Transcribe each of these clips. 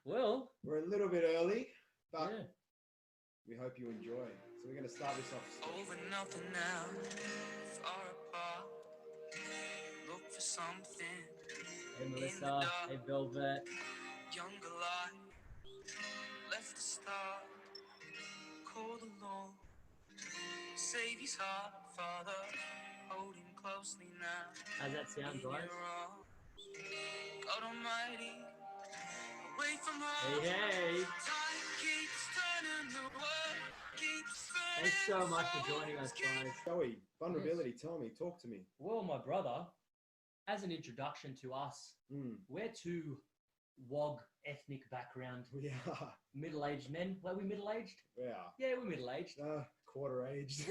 Well, we're a little bit early, but yeah. we hope you enjoy. So we're going to start this off. Over nothing now, far apart. Look for something Hey in the Melissa, dark. hey Velvet. Younger life, left the start. Cold alone, save his heart, Father. Hold him closely now. How's that sound, In guys? your arms, God Almighty, away from home. Hey, hey. Time keeps turning, the world keeps spinning. Thanks so much for joining us, guys. Joey, vulnerability, tell me, talk to me. Well, my brother, as an introduction to us, we're two WOG ethnic background, We are. middle-aged men. Are we middle-aged? We are. Yeah, we're middle-aged. Quarter aged.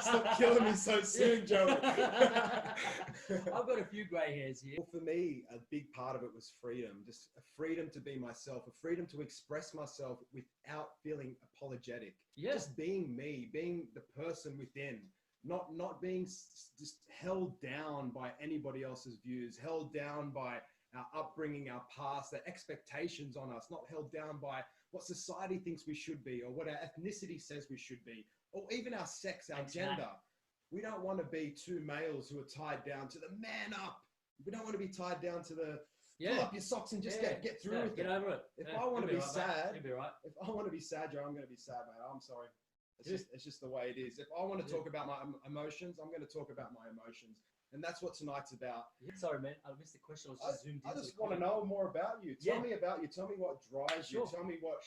Stop killing me so soon, Joey. I've got a few grey hairs here. Well, for me, a big part of it was freedom. Just a freedom to be myself, a freedom to express myself without feeling apologetic. Yeah. Just being me, being the person within, not being just held down by anybody else's views, held down by our upbringing, our past, the expectations on us, not held down by what society thinks we should be or what our ethnicity says we should be, or even our sex, our gender. We don't want to be two males who are tied down to the man up. We don't want to be tied down to the pull up your socks and just get through with it. Get over it. If I want to be sad, you'll be right. if I want to be sad, Joe, I'm going to be sad, mate. I'm sorry. It's just the way it is. If I want to talk about my emotions, I'm going to talk about my emotions. And that's what tonight's about. Sorry, man. I missed the question. I just want to know more about you. Tell me about you. Tell me what drives you. Tell me what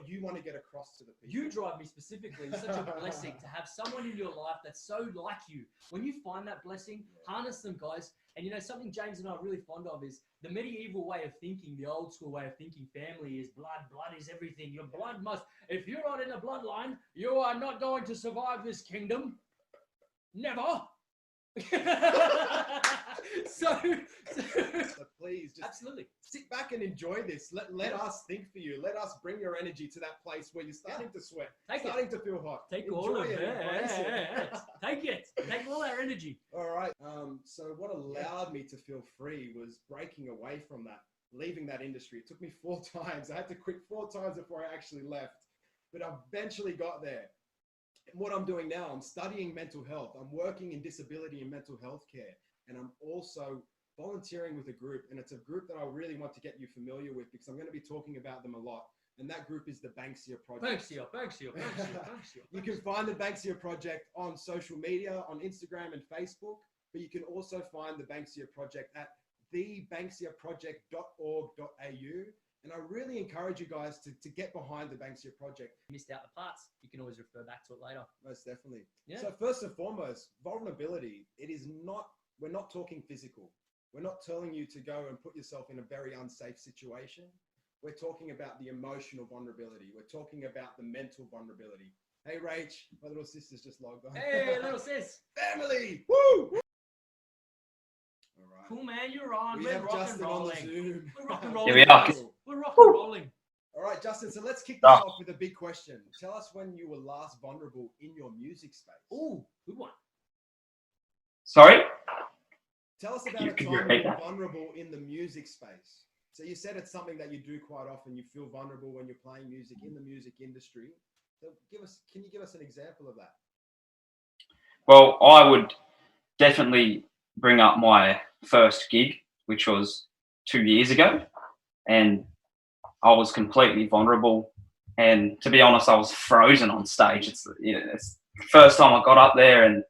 you want to get across to the people. You drive me specifically. It's such a blessing to have someone in your life that's so like you. When you find that blessing, harness them, guys. And you know, something James and I are really fond of is the medieval way of thinking, the old school way of thinking. Family is blood. Blood is everything. Your blood must, if you're not in the bloodline, you are not going to survive this kingdom. Never. so please just absolutely sit back and enjoy this. Let us think for you. Let us bring your energy to that place where you're starting to sweat, starting to feel hot. Take all of it. Take it. Take all our energy. All right. So what allowed me to feel free was breaking away from that, leaving that industry. It took me 4 times. I had to quit 4 times before I actually left, but I eventually got there. And what I'm doing now, I'm studying mental health. I'm working in disability and mental health care. And I'm also volunteering with a group. And it's a group that I really want to get you familiar with because I'm going to be talking about them a lot. And that group is the Banksia Project. Banksia. You can find the Banksia Project on social media, on Instagram and Facebook. But you can also find the Banksia Project at thebanksiaproject.org.au. And I really encourage you guys to get behind the Banksia Project. Missed out the parts. You can always refer back to it later. Most definitely. Yeah. So first and foremost, vulnerability. We're not talking physical. We're not telling you to go and put yourself in a very unsafe situation. We're talking about the emotional vulnerability. We're talking about the mental vulnerability. Hey, Rach, my little sister's just logged on. Hey, little sis. Family. Woo! All right. Cool, man. You're on. We're rock and rolling. We're rock and rolling. Here we are. We're rock and rolling. All right, Justin. So let's kick this off with a big question. Tell us when you were last vulnerable in your music space. Ooh, good one. Sorry? Tell us about a time when you're vulnerable in the music space. So you said it's something that you do quite often. You feel vulnerable when you're playing music in the music industry. So can you give us an example of that? Well, I would definitely bring up my first gig, which was 2 years ago. And I was completely vulnerable. And to be honest, I was frozen on stage. It's the first time I got up there and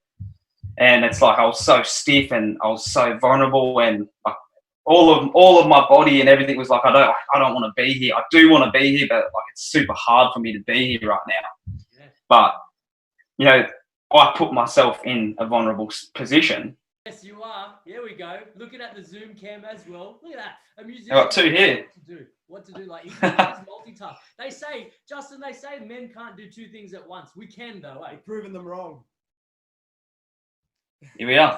it's like I was so stiff and I was so vulnerable and like all of my body and everything was like, I don't want to be here. I do want to be here, but like it's super hard for me to be here right now. Yeah. But you know, I put myself in a vulnerable position. Yes, you are. Here we go. Looking at the Zoom cam as well. Look at that. A musician. I got 2 here. What to do? Like he can multitask. They say, Justin. They say men can't do 2 things at once. We can though. Eh? You've proven them wrong. Here we are.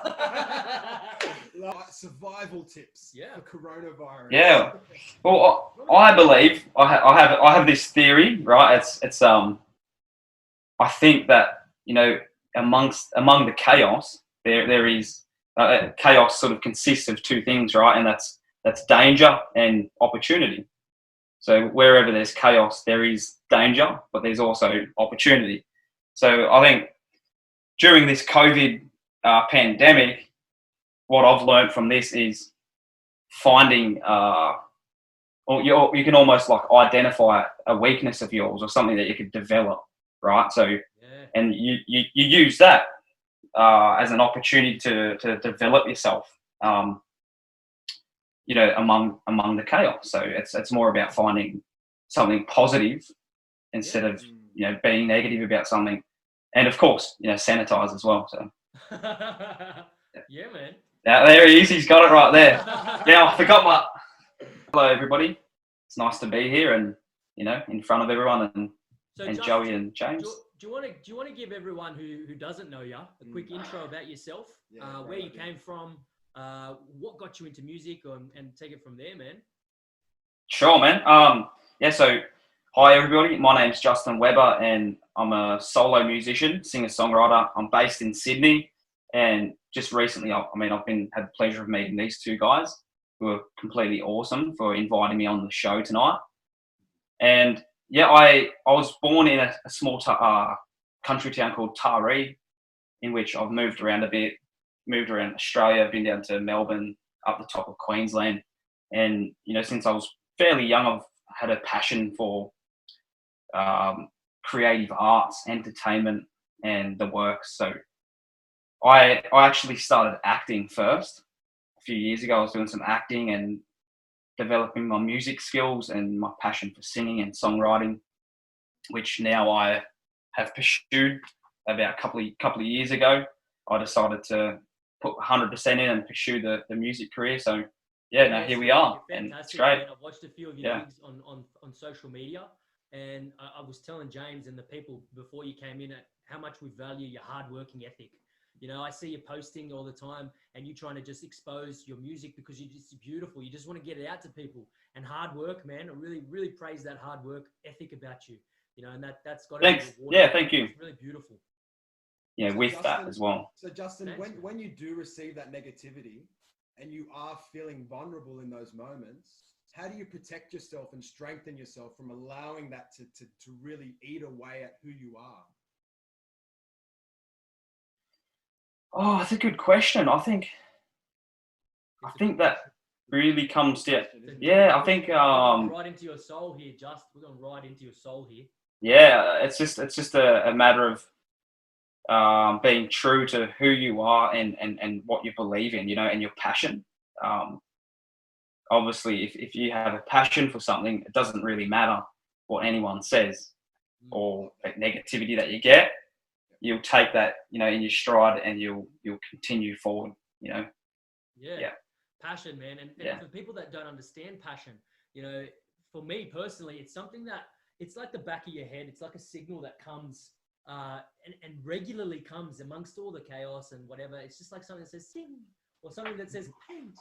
Like survival tips for coronavirus. Yeah. Well, I believe I have this theory, right? It's I think that among the chaos there is chaos sort of consists of 2 things, right? And that's danger and opportunity. So wherever there's chaos, there is danger, but there's also opportunity. So I think during this COVID pandemic, what I've learned from this is finding, or you can almost like identify a weakness of yours or something that you could develop, right? So, and you use that as an opportunity to develop yourself, you know, among the chaos. So it's more about finding something positive instead of, you know, being negative about something. And of course, you know, sanitize as well. So yeah, man. Now, there he is. He's got it right there. Yeah, I forgot my. Hello, everybody. It's nice to be here and, you know, in front of everyone and Justin, Joey and James. Do you want to give everyone who doesn't know you a quick intro about yourself, where you came from, what got you into music, and take it from there, man? Sure, man. Yeah. So, hi everybody. My name's Justin Weber, and I'm a solo musician, singer-songwriter. I'm based in Sydney, and just recently, had the pleasure of meeting these two guys who are completely awesome for inviting me on the show tonight. And yeah, I was born in a small country town called Taree, in which I've moved around a bit, moved around Australia, been down to Melbourne, up the top of Queensland. And, you know, since I was fairly young, I've had a passion for creative arts, entertainment, and the works. So I actually started acting first. A few years ago, I was doing some acting and developing my music skills and my passion for singing and songwriting, which now I have pursued. About a couple of years ago, I decided to put 100% in and pursue the music career. So yeah, now here we are, and it's great. Man. I've watched a few of your gigs on social media, and I was telling James and the people before you came in how much we value your hard-working ethic. You know, I see you posting all the time, and you trying to just expose your music because you're just beautiful. You just want to get it out to people. And hard work, man. I really, really praise that hard work ethic about you. You know, and that's got to Thanks. be rewarding. Yeah, thank you. It's really beautiful. Yeah, so with Justin, that as well. So Justin, when you do receive that negativity and you are feeling vulnerable in those moments, how do you protect yourself and strengthen yourself from allowing that to really eat away at who you are? Oh, that's a good question. I think that really comes down. Yeah, I think right into your soul here, Just. We're going right into your soul here. Yeah, it's just a matter of being true to who you are and what you believe in, you know, and your passion. Obviously, if you have a passion for something, it doesn't really matter what anyone says or the negativity that you get. You'll take that, you know, in your stride, and you'll continue forward, you know. Yeah. Passion, man. And for people that don't understand passion, you know, for me personally, it's something that it's like the back of your head. It's like a signal that comes and regularly comes amongst all the chaos and whatever. It's just like something that says sing, or something that says paint,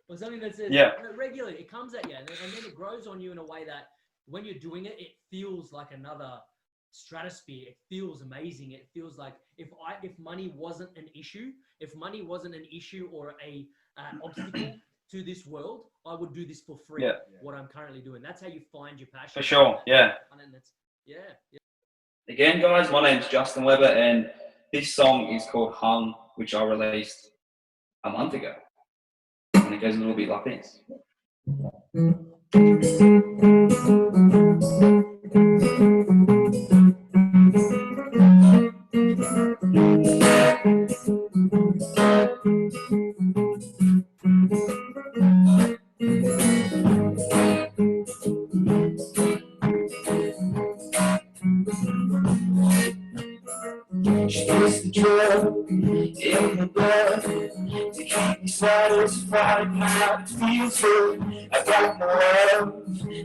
or something that says regularly. It comes at you, and then it grows on you in a way that when you're doing it, it feels like another stratosphere. It feels amazing. It feels like if money wasn't an issue, or a obstacle to this world, I would do this for free. Yeah. What I'm currently doing. That's how you find your passion. For sure. Yeah. And that's, Again, guys, my name's Justin Weber, and this song is called Hung, which I released a month ago. And it goes a little bit like this. She's the drug in the blood to keep me satisfied now. It feels good. I got no love.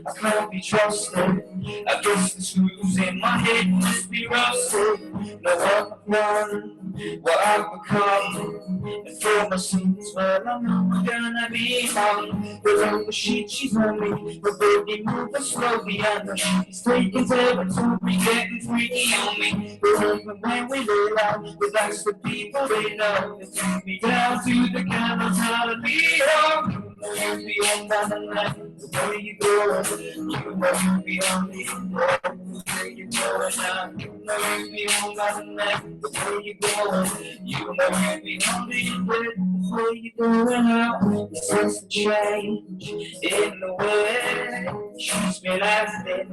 I can't be trusted. I guess the screws in my head must be rusted. No one I've done what I've become. And for my sins, well, I know I'm gonna be hung. But on the sheet she's on me, but baby moving slowly. I know she's taking territory, getting freaky on me. But even when we lay out, but that's the people they know. They take me down to the ground, I'm trying to be home. Be on down the line. the way you go, you know you be on me. The way you go now, you know you be on my neck. The way you go, you know you be on me. The way you go now, it's just a change in the way she's been acting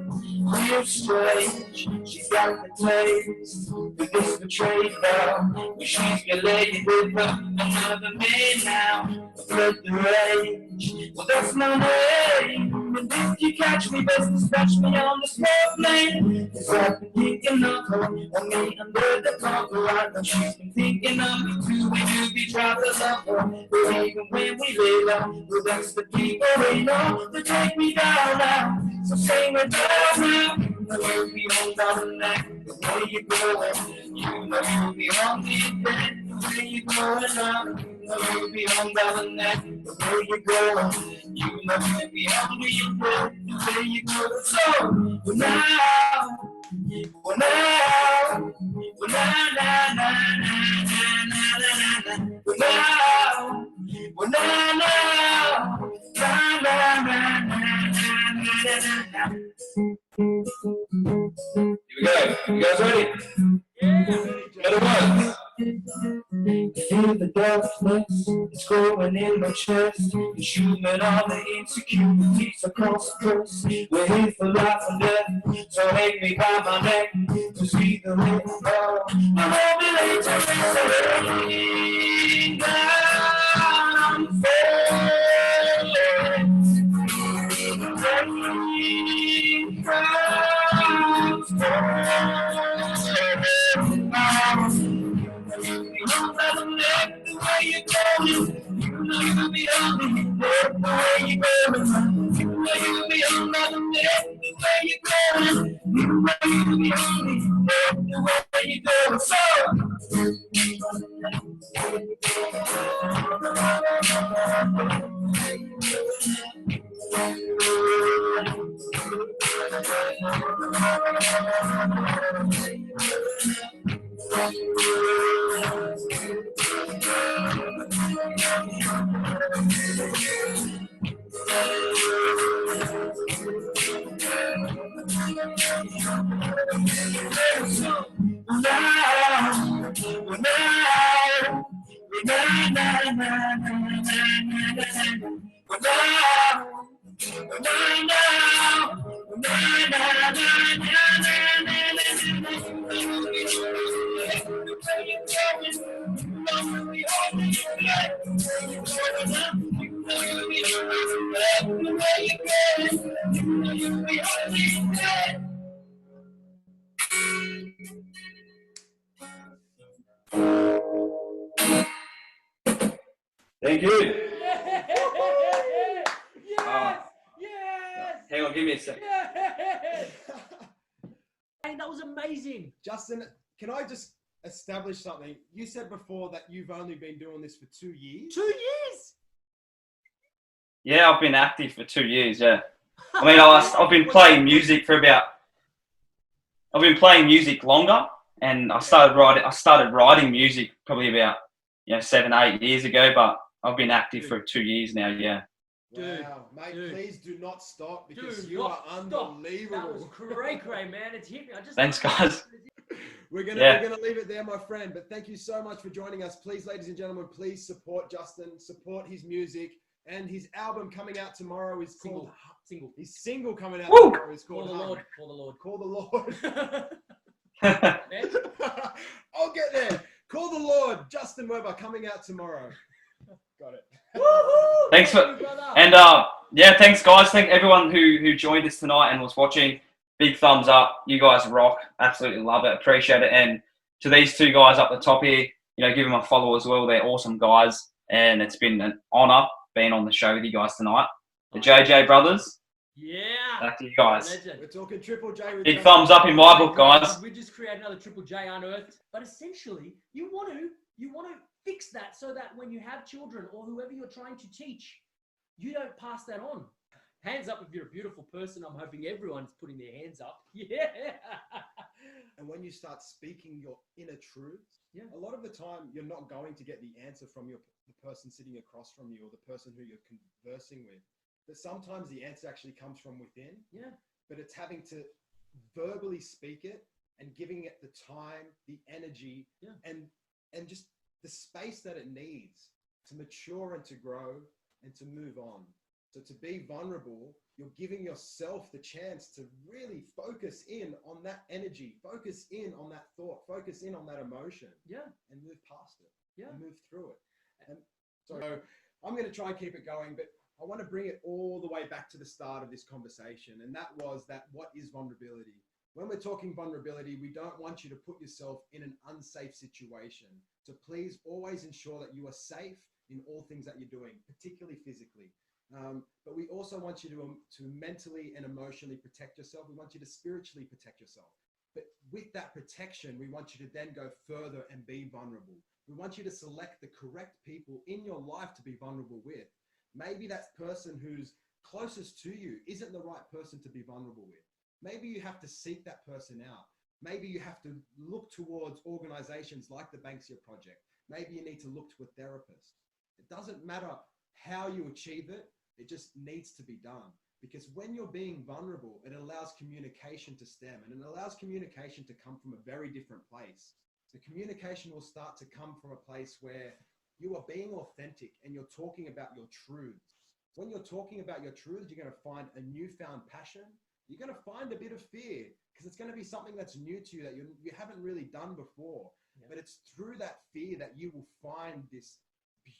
real strange. She's got the taste for this betrayed love. But she's been laying with another man now. Flip the range, well that's my name. And if you catch me, best dispatch me on the small plane. Cause I've been thinking of her, on me under the cover. I know she's been thinking of me too. When you be trying to love her, but even when we lay down, well that's the people they know to take me down now. So sing it down now. You know you'll be on down the night. The way you're going, you know you'll be on the bed. The way you're going now, you know you'll be on down the night. The way you're going, you know you'll be on the bed. The way you're going. So, well now, well now, well now, na na na na na na na. Well now, well now, now, na na na na na na na. Here we go. You guys ready? Get it once. Feel the darkness, it's growing in my chest. It's human all the insecurities across the coast. We're here for life and death, so hang me by my neck to see the little girl. I won't be late to rain down, rain comes falling. You know the way you're going, you know you'll be on me. The way you're going, you know you'll be on the way you're going, you know you'll be on me. The way you're going, so. Thank you. Yes! Yes! Hang on, give me a second. Yes! Hey, that was amazing. Justin, can I just establish something? You said before that you've only been doing this for 2 years. 2 years? Yeah, I've been active for 2 years, yeah. I mean, I've been playing music for about... I've been playing music longer, and I started writing music probably about 7, 8 years ago, but I've been active for 2 years now, yeah. Wow, mate, please do not stop because Dude, you are unbelievable. That was great, man. It's hit me. Thanks, guys. We're gonna leave it there, my friend. But thank you so much for joining us. Please, ladies and gentlemen, please support Justin, support his music, and his album coming out tomorrow is called Single. His single coming out Woo! tomorrow is called Call the Lord. Call the Lord. Man. I'll get there. Call the Lord. Justin Weber coming out tomorrow. Got it. Woo-hoo! Thanks for thanks guys. Thank everyone who joined us tonight and was watching. Big thumbs up. You guys rock. Absolutely love it. Appreciate it. And to these two guys up the top here, give them a follow as well. They're awesome guys, and it's been an honor being on the show with you guys tonight. The JJ brothers. Yeah. Back to you guys. Legend. We're talking Triple J. Big thumbs up in my book, guys. We just create another Triple J unearthed. But essentially, you want to fix that so that when you have children or whoever you're trying to teach, you don't pass that on. Hands up if you're a beautiful person. I'm hoping everyone's putting their hands up. Yeah. And when you start speaking your inner truths, a lot of the time you're not going to get the answer from the person sitting across from you or the person who you're conversing with. that sometimes the answer actually comes from within. Yeah. But it's having to verbally speak it and giving it the time, the energy, and just the space that it needs to mature and to grow and to move on. So to be vulnerable, you're giving yourself the chance to really focus in on that energy, focus in on that thought, focus in on that emotion, and move past it, and move through it. And so I'm going to try and keep it going, but I want to bring it all the way back to the start of this conversation. And that was that what is vulnerability? When we're talking vulnerability, we don't want you to put yourself in an unsafe situation. So please always ensure that you are safe in all things that you're doing, particularly physically. But we also want you to mentally and emotionally protect yourself. We want you to spiritually protect yourself. But with that protection, we want you to then go further and be vulnerable. We want you to select the correct people in your life to be vulnerable with. Maybe that person who's closest to you isn't the right person to be vulnerable with. Maybe you have to seek that person out. Maybe you have to look towards organizations like the Banksia Project. Maybe you need to look to a therapist. It doesn't matter how you achieve it. It just needs to be done. Because when you're being vulnerable, it allows communication to stem, and it allows communication to come from a very different place. The communication will start to come from a place where you are being authentic and you're talking about your truths. When you're talking about your truths, you're going to find a newfound passion. You're going to find a bit of fear because it's going to be something that's new to you that you haven't really done before. But it's through that fear that you will find this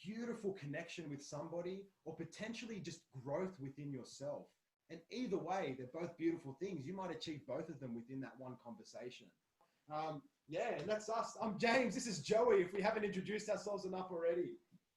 beautiful connection with somebody, or potentially just growth within yourself. And either way, they're both beautiful things. You might achieve both of them within that one conversation. And that's us. I'm James. This is Joey. If we haven't introduced ourselves enough already.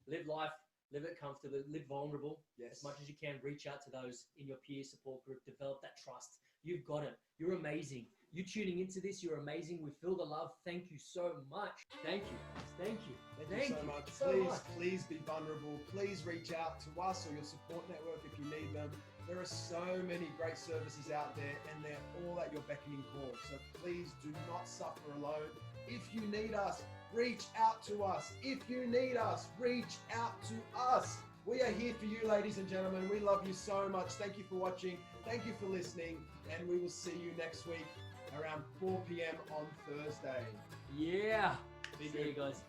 Live life, live it comfortably, live vulnerable. Yes. As much as you can, reach out to those in your peer support group, develop that trust. You've got it. You're amazing. You tuning into this, you're amazing. We feel the love. Thank you so much. Thank you. Thank you. Thank you so much. Please be vulnerable. Please reach out to us or your support network if you need them. There are so many great services out there, and they're all at your beckoning call. So please do not suffer alone. If you need us, reach out to us. If you need us, reach out to us. We are here for you, ladies and gentlemen. We love you so much. Thank you for watching. Thank you for listening. And we will see you next week around 4 p.m. on Thursday. Yeah. See you guys.